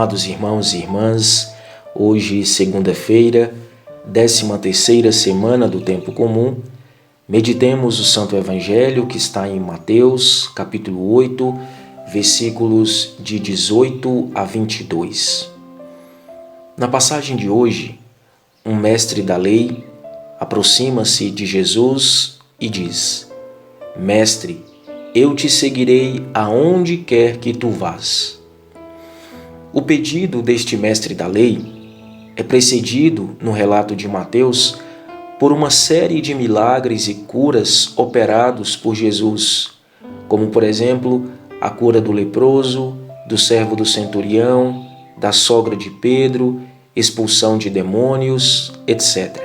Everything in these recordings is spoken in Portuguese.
Amados irmãos e irmãs, hoje, segunda-feira, 13ª semana do Tempo Comum, meditemos o Santo Evangelho que está em Mateus, capítulo 8, versículos de 18 a 22. Na passagem de hoje, um mestre da lei aproxima-se de Jesus e diz: Mestre, eu te seguirei aonde quer que tu vás. O pedido deste mestre da lei é precedido, no relato de Mateus, por uma série de milagres e curas operados por Jesus, como, por exemplo, a cura do leproso, do servo do centurião, da sogra de Pedro, expulsão de demônios, etc.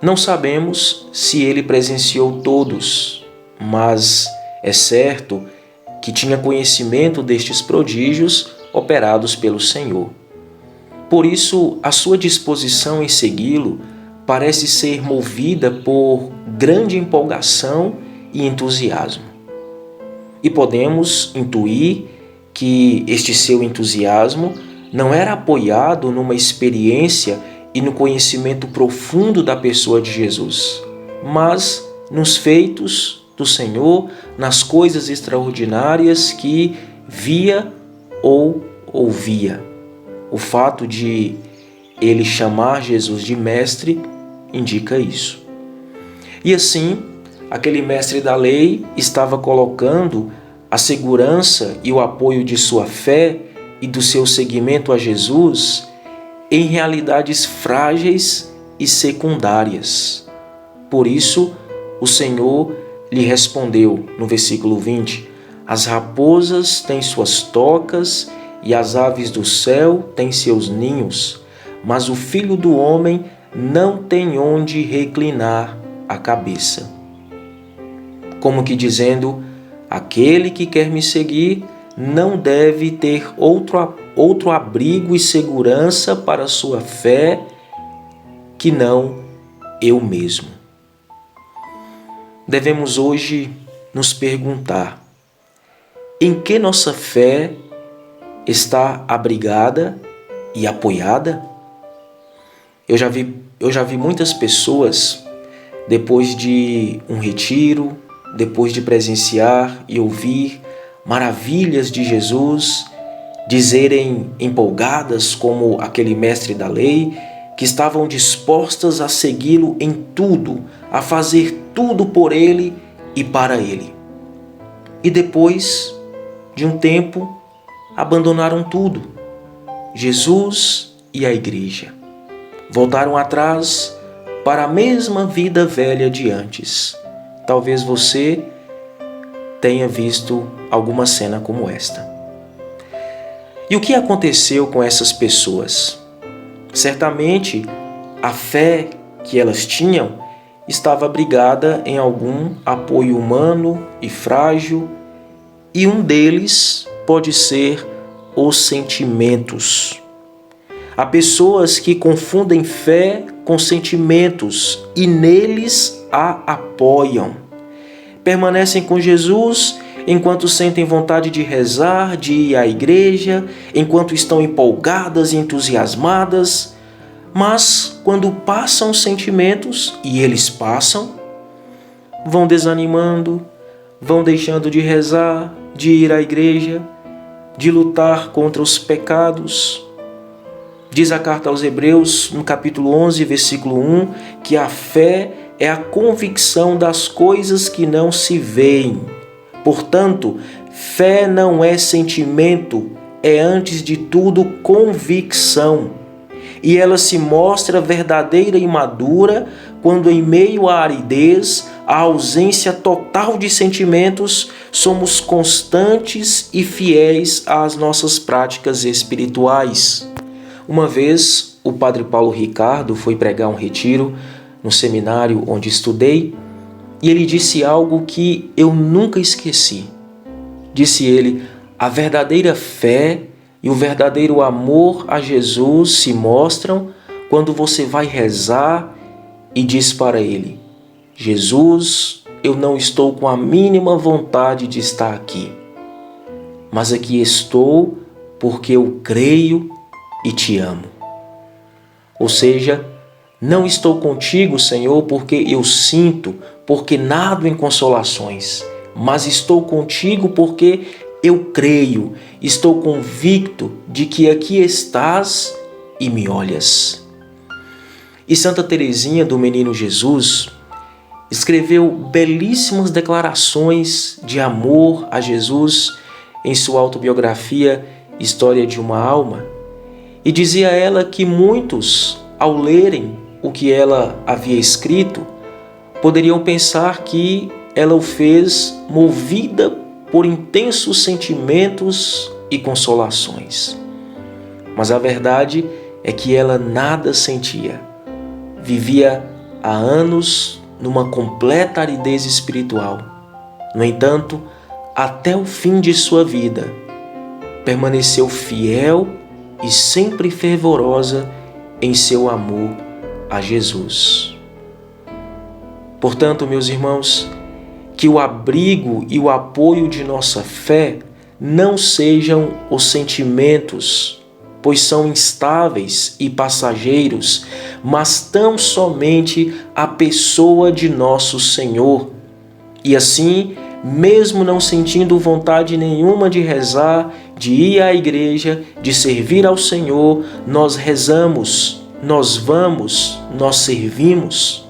Não sabemos se ele presenciou todos, mas é certo que tinha conhecimento destes prodígios operados pelo Senhor. Por isso, a sua disposição em segui-lo parece ser movida por grande empolgação e entusiasmo. E podemos intuir que este seu entusiasmo não era apoiado numa experiência e no conhecimento profundo da pessoa de Jesus, mas nos feitos do Senhor, nas coisas extraordinárias que via ou ouvia. O fato de ele chamar Jesus de mestre indica isso. E assim, aquele mestre da lei estava colocando a segurança e o apoio de sua fé e do seu seguimento a Jesus em realidades frágeis e secundárias. Por isso, o Senhor lhe respondeu no versículo 20: As raposas têm suas tocas e as aves do céu têm seus ninhos, mas o Filho do Homem não tem onde reclinar a cabeça. Como que dizendo, aquele que quer me seguir não deve ter outro abrigo e segurança para sua fé que não eu mesmo. Devemos hoje nos perguntar: em que nossa fé está abrigada e apoiada? Eu já vi muitas pessoas, depois de um retiro, depois de presenciar e ouvir maravilhas de Jesus, dizerem empolgadas como aquele mestre da lei, que estavam dispostas a segui-lo em tudo, a fazer tudo por ele e para ele. E depois de um tempo, abandonaram tudo, Jesus e a igreja. Voltaram atrás para a mesma vida velha de antes. Talvez você tenha visto alguma cena como esta. E o que aconteceu com essas pessoas? Certamente, a fé que elas tinham estava abrigada em algum apoio humano e frágil, e um deles pode ser os sentimentos. Há pessoas que confundem fé com sentimentos e neles a apoiam. Permanecem com Jesus enquanto sentem vontade de rezar, de ir à igreja, enquanto estão empolgadas e entusiasmadas, mas quando passam os sentimentos, e eles passam, vão desanimando, vão deixando de rezar, de ir à igreja, de lutar contra os pecados. Diz a carta aos Hebreus, no capítulo 11, versículo 1, que a fé é a convicção das coisas que não se veem. Portanto, fé não é sentimento, é antes de tudo convicção. E ela se mostra verdadeira e madura quando, em meio à aridez, à ausência total de sentimentos, somos constantes e fiéis às nossas práticas espirituais. Uma vez, o padre Paulo Ricardo foi pregar um retiro no seminário onde estudei, e ele disse algo que eu nunca esqueci. Disse ele: a verdadeira fé e o verdadeiro amor a Jesus se mostram quando você vai rezar e diz para ele: Jesus, eu não estou com a mínima vontade de estar aqui, mas aqui estou porque eu creio e te amo. Ou seja, não estou contigo, Senhor, porque eu sinto, porque nado em consolações, mas estou contigo porque eu creio, estou convicto de que aqui estás e me olhas. E Santa Teresinha do Menino Jesus escreveu belíssimas declarações de amor a Jesus em sua autobiografia História de uma Alma, e dizia ela que muitos, ao lerem o que ela havia escrito, poderiam pensar que ela o fez movida por intensos sentimentos e consolações. Mas a verdade é que ela nada sentia. Vivia há anos numa completa aridez espiritual. No entanto, até o fim de sua vida, permaneceu fiel e sempre fervorosa em seu amor a Jesus. Portanto, meus irmãos, que o abrigo e o apoio de nossa fé não sejam os sentimentos, pois são instáveis e passageiros, mas tão somente a pessoa de nosso Senhor. E assim, mesmo não sentindo vontade nenhuma de rezar, de ir à igreja, de servir ao Senhor, nós rezamos, nós vamos, nós servimos.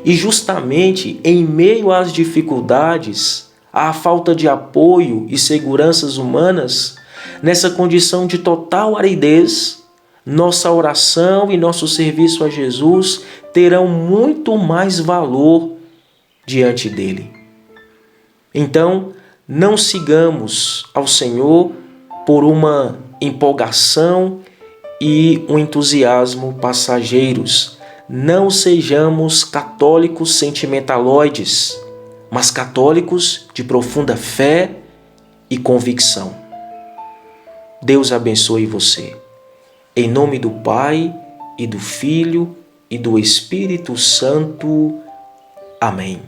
E justamente em meio às dificuldades, à falta de apoio e seguranças humanas, nessa condição de total aridez, nossa oração e nosso serviço a Jesus terão muito mais valor diante dele. Então, não sigamos ao Senhor por uma empolgação e um entusiasmo passageiros. Não sejamos católicos sentimentaloides, mas católicos de profunda fé e convicção. Deus abençoe você. Em nome do Pai, e do Filho, e do Espírito Santo. Amém.